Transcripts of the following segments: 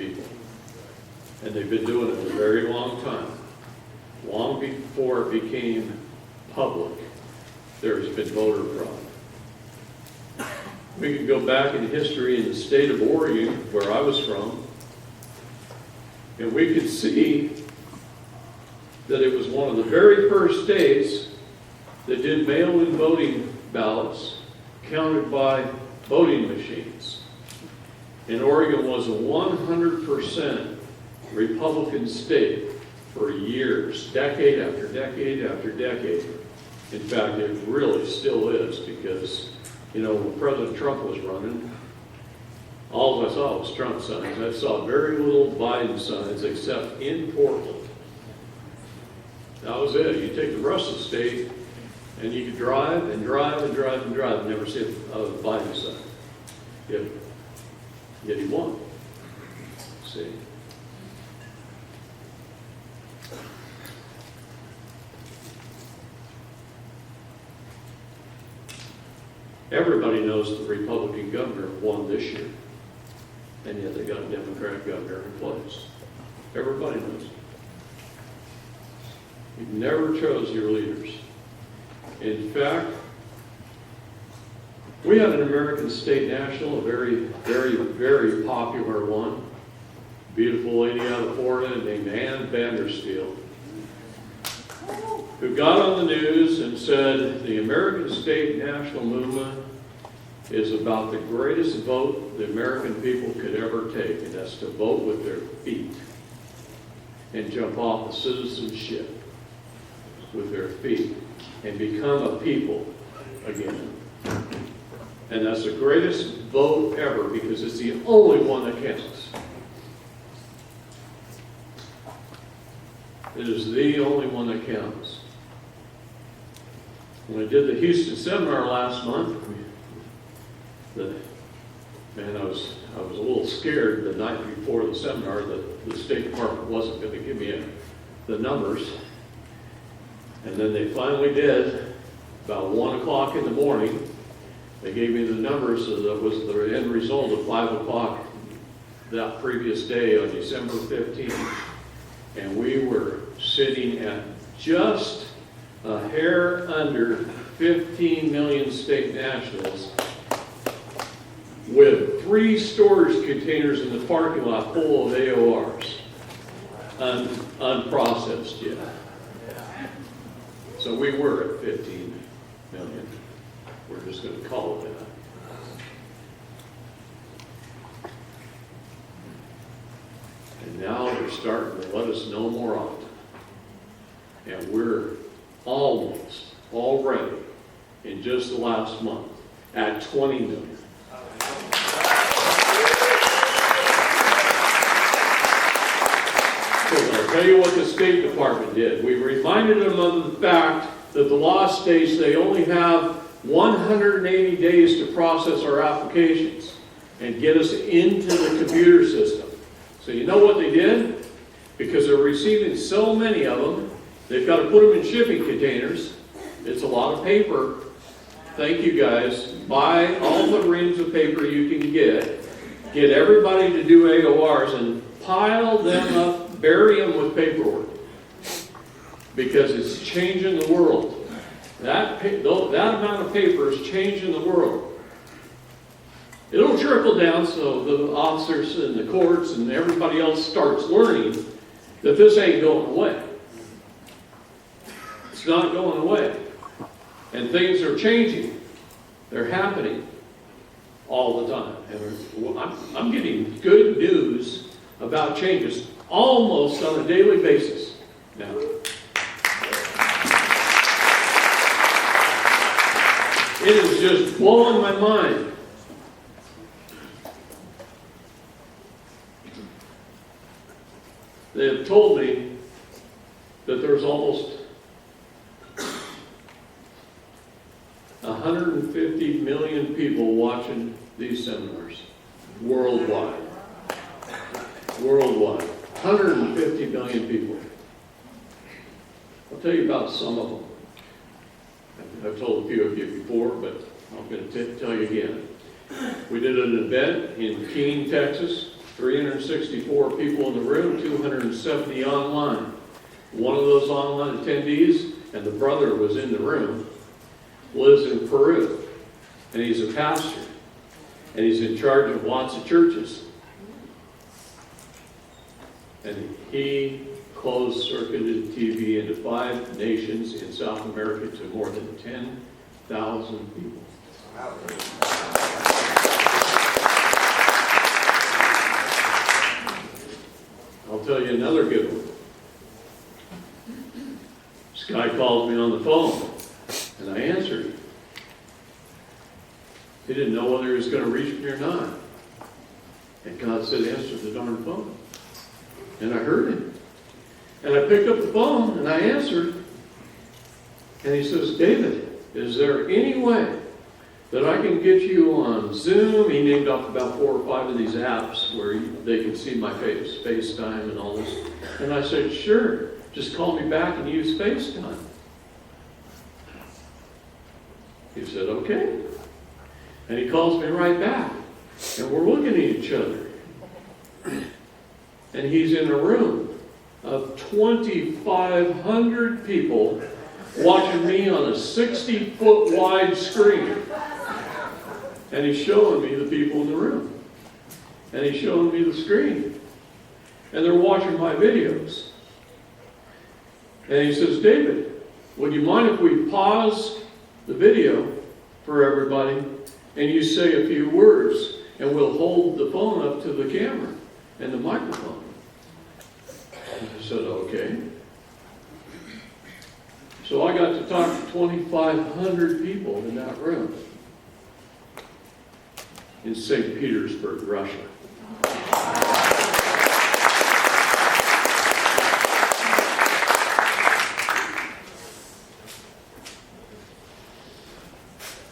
people. And they've been doing it a very long time. Long before it became public, there's been voter fraud. We can go back in history in the state of Oregon, where I was from, and we could see that it was one of the very first states that did mail-in voting ballots counted by voting machines. And Oregon was a 100% Republican state for years, decade after decade after decade. In fact, it really still is, because, when President Trump was running, all I saw was Trump signs. I saw very little Biden signs, except in Portland. That was it. You take the rest of the state, and you could drive and drive and drive and drive and never see a Biden sign. Yet he won. See? Everybody knows the Republican governor won this year, and yet they got a Democrat governor in place. Everybody knows. You never chose your leaders. In fact, we had an American State National, a very, very, very popular one. Beautiful lady out of Florida named Ann Vandersteel, who got on the news and said the American State National movement is about the greatest vote the American people could ever take, and that's to vote with their feet and jump off the citizenship with their feet and become a people again. And that's the greatest vote ever, because it's the only one that counts. It is the only one that counts. When I did the Houston seminar last month, I was a little scared the night before the seminar that the State Department wasn't going to give me the numbers. And then they finally did. About 1 o'clock in the morning, they gave me the numbers, so that was the end result of 5 o'clock that previous day on December 15th. And we were sitting at just a hair under 15 million state nationals, with 3 storage containers in the parking lot full of AORs, unprocessed yet. So we were at 15 million. We're just going to call it that. And now they're starting to let us know more often. And we're almost already, in just the last month, at 20 million. I'll tell you what the State Department did. We reminded them of the fact that the law states they only have 180 days to process our applications and get us into the computer system. So you know what they did? Because they're receiving so many of them, they've got to put them in shipping containers. It's a lot of paper. Thank you guys. Buy all the reams of paper you can get. Get everybody to do AORs and pile them up, bury them with paperwork. Because it's changing the world. That amount of paper is changing the world. It'll trickle down so the officers and the courts and everybody else starts learning that this ain't going away. It's not going away. And things are changing. They're happening all the time. And I'm getting good news about changes almost on a daily basis now. It is just blowing my mind. They have told me that there's almost 150 million people watching these seminars worldwide. Worldwide. 150 million people. I'll tell you about some of them. I've told a few of you before, but I'm going to tell you again. We did an event in Keene, Texas, 364 people in the room, 270 online. One of those online attendees, and the brother was in the room, lives in Peru, and he's a pastor, and he's in charge of lots of churches. And he closed-circuited TV into 5 nations in South America to more than 10,000 people. I'll tell you another good one. This guy called me on the phone, and I answered. He didn't know whether he was going to reach me or not. And God said, answer the darn phone. And I heard him. And I picked up the phone, and I answered. And he says, David, is there any way that I can get you on Zoom? He named off about 4 or 5 of these apps where they can see my face, FaceTime and all this. And I said, sure. Just call me back and use FaceTime. He said, okay. And he calls me right back. And we're looking at each other. And he's in a room of 2,500 people watching me on a 60-foot wide screen. And he's showing me the people in the room. And he's showing me the screen. And they're watching my videos. And he says, David, would you mind if we pause the video for everybody and you say a few words and we'll hold the phone up to the camera and the microphone? And I said, okay. So I got to talk to 2,500 people in that room in St. Petersburg, Russia.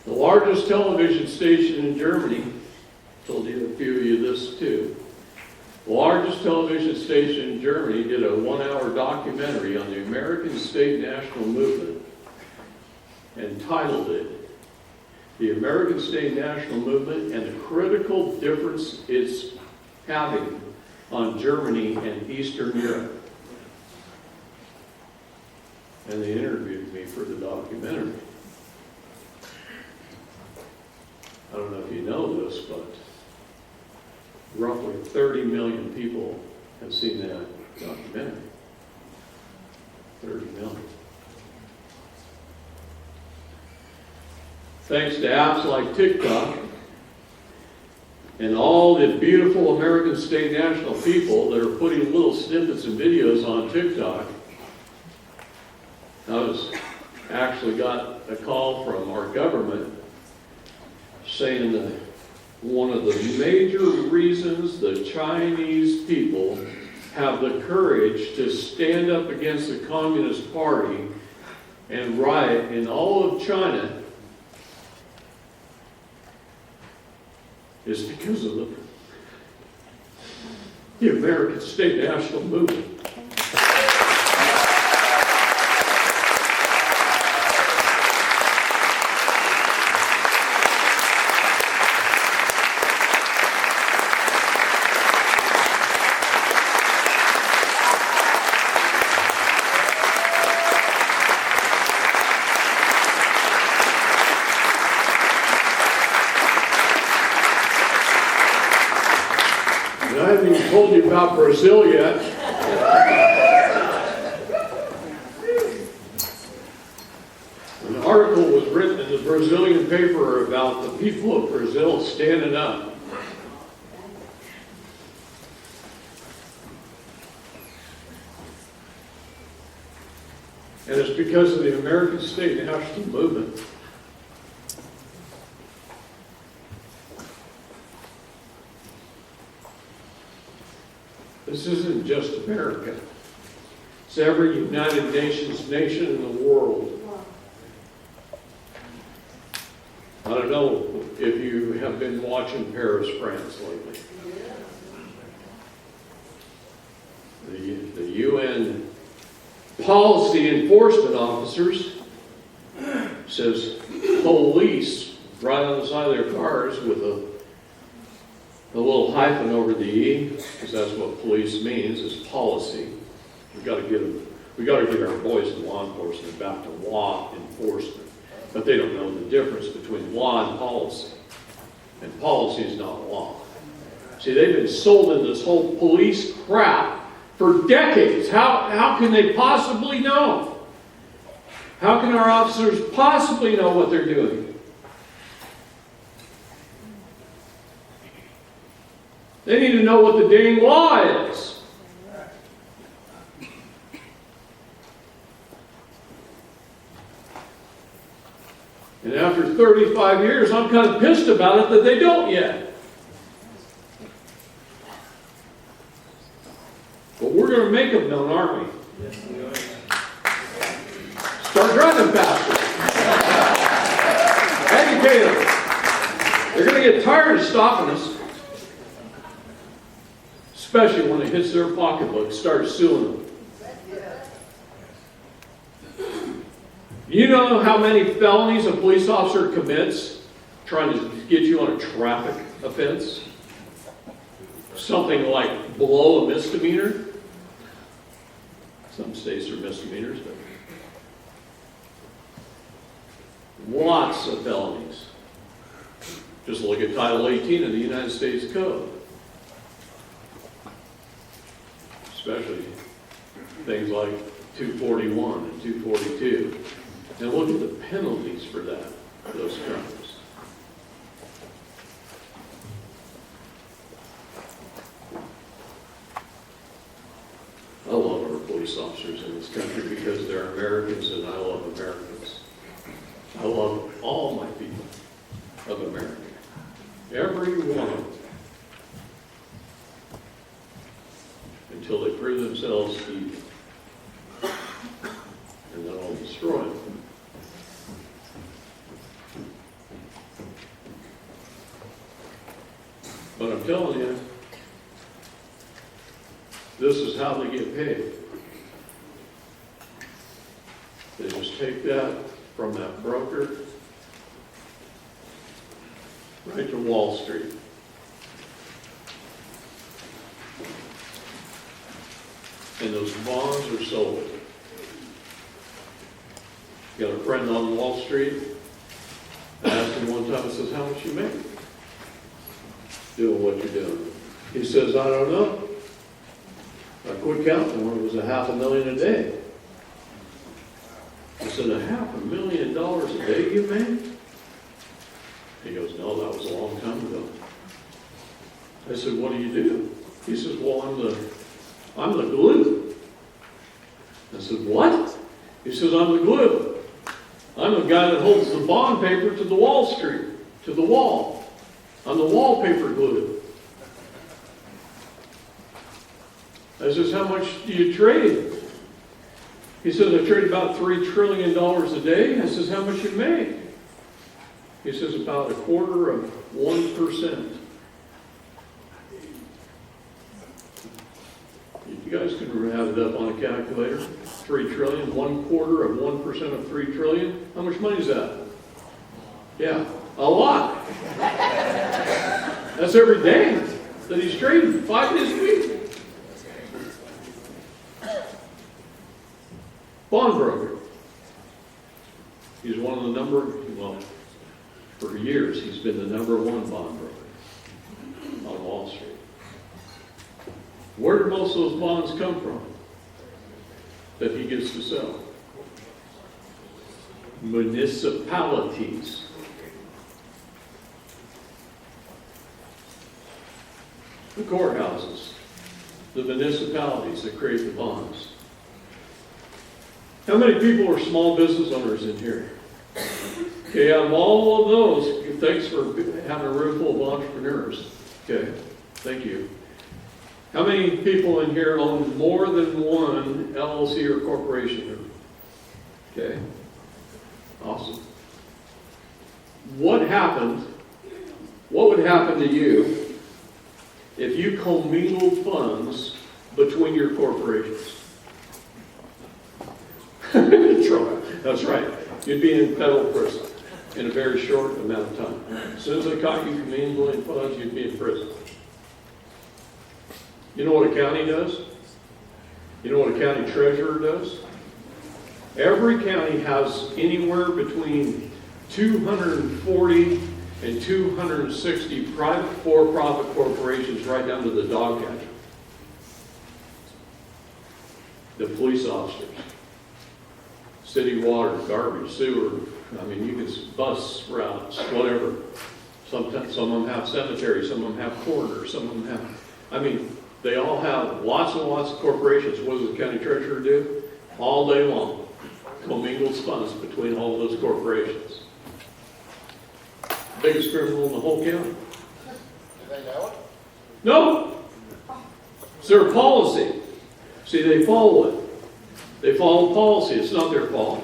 The largest television station in Germany, told you a few of you this too. The largest television station in Germany did a 1-hour documentary on the American State National Movement and titled it, The American State National Movement and the Critical Difference It's Having on Germany and Eastern Europe. And they interviewed me for the documentary. I don't know if you know this, but roughly 30 million people have seen that documentary. 30 million. Thanks to apps like TikTok and all the beautiful American State National people that are putting little snippets and videos on TikTok, I actually got a call from our government saying that one of the major reasons the Chinese people have the courage to stand up against the Communist Party and riot in all of China is because of the American State National Movement. I haven't even told you about Brazil yet. An article was written in the Brazilian paper about the people of Brazil standing up. And it's because of the American State National Movement. This isn't just America. It's every United Nations nation in the world. I don't know if you have been watching Paris, France lately. The UN policy enforcement officers says police ride on the side of their cars with a the little hyphen over the E, because that's what police means, is policy. We got to get our boys in law enforcement back to law enforcement. But they don't know the difference between law and policy. And policy is not law. See, they've been sold in this whole police crap for decades. How can they possibly know? How can our officers possibly know what they're doing? They need to know what the dang law is. And after 35 years, I'm kind of pissed about it that they don't yet. But we're going to make them known, aren't we? Start driving faster. Educate them. They're going to get tired of stopping us. Especially when it hits their pocketbook, start suing them. You know how many felonies a police officer commits trying to get you on a traffic offense? Something like below a misdemeanor. Some states are misdemeanors, but lots of felonies. Just look at Title 18 of the United States Code. Especially things like 241 and 242. And look at the penalties for that, those crimes. I love our police officers in this country because they're Americans and I love Americans. I love all my people of America. Every one of them. Until they prove themselves evil. And then I'll destroy them. But I'm telling you, this is how they get paid. They just take that from that broker right to Wall Street. And those bonds are sold. Got a friend on Wall Street. I asked him one time, I says, how much you make doing what you're doing? He says, I don't know. I quit counting when it was $500,000 a day. I said, $500,000 a day you made? He goes, no, that was a long time ago. I said, what do you do? He says, well, I'm the glue. I said, what? He says, I'm the glue. I'm the guy that holds the bond paper to the Wall Street, to the wall. I'm the wallpaper glue. I says, how much do you trade? He says, I trade about $3 trillion a day. I says, how much you make? He says, about 1/4%. You guys can add it up on a calculator. 3 trillion, 1/4% of 3 trillion. How much money is that? Yeah, a lot. That's every day that he's trading, 5 days a week. Bond broker. He's one of the for years, he's been the #1 bond broker on Wall Street. Where do most of those bonds come from that he gets to sell? Municipalities. The courthouses, the municipalities that create the bonds. How many people are small business owners in here? Okay, out of all of those, thanks for having a room full of entrepreneurs. Okay, thank you. How many people in here own more than one LLC or corporation? Okay, awesome. What would happen to you if you commingled funds between your corporations? That's right. You'd be in federal prison in a very short amount of time. As soon as they caught you commingling funds, you'd be in prison. You know what a county does? You know what a county treasurer does? Every county has anywhere between 240 and 260 private for-profit corporations, right down to the dog catcher. The police officers, city water, garbage, sewer, I mean, you can bus routes, whatever. Some of them have cemeteries, some of them have coroners, some of them have, I mean, they all have lots and lots of corporations. What does the county treasurer do? All day long, commingles funds between all of those corporations. Biggest criminal in the whole county. Do they know it? No. It's their policy. See, they follow it. They follow policy. It's not their fault.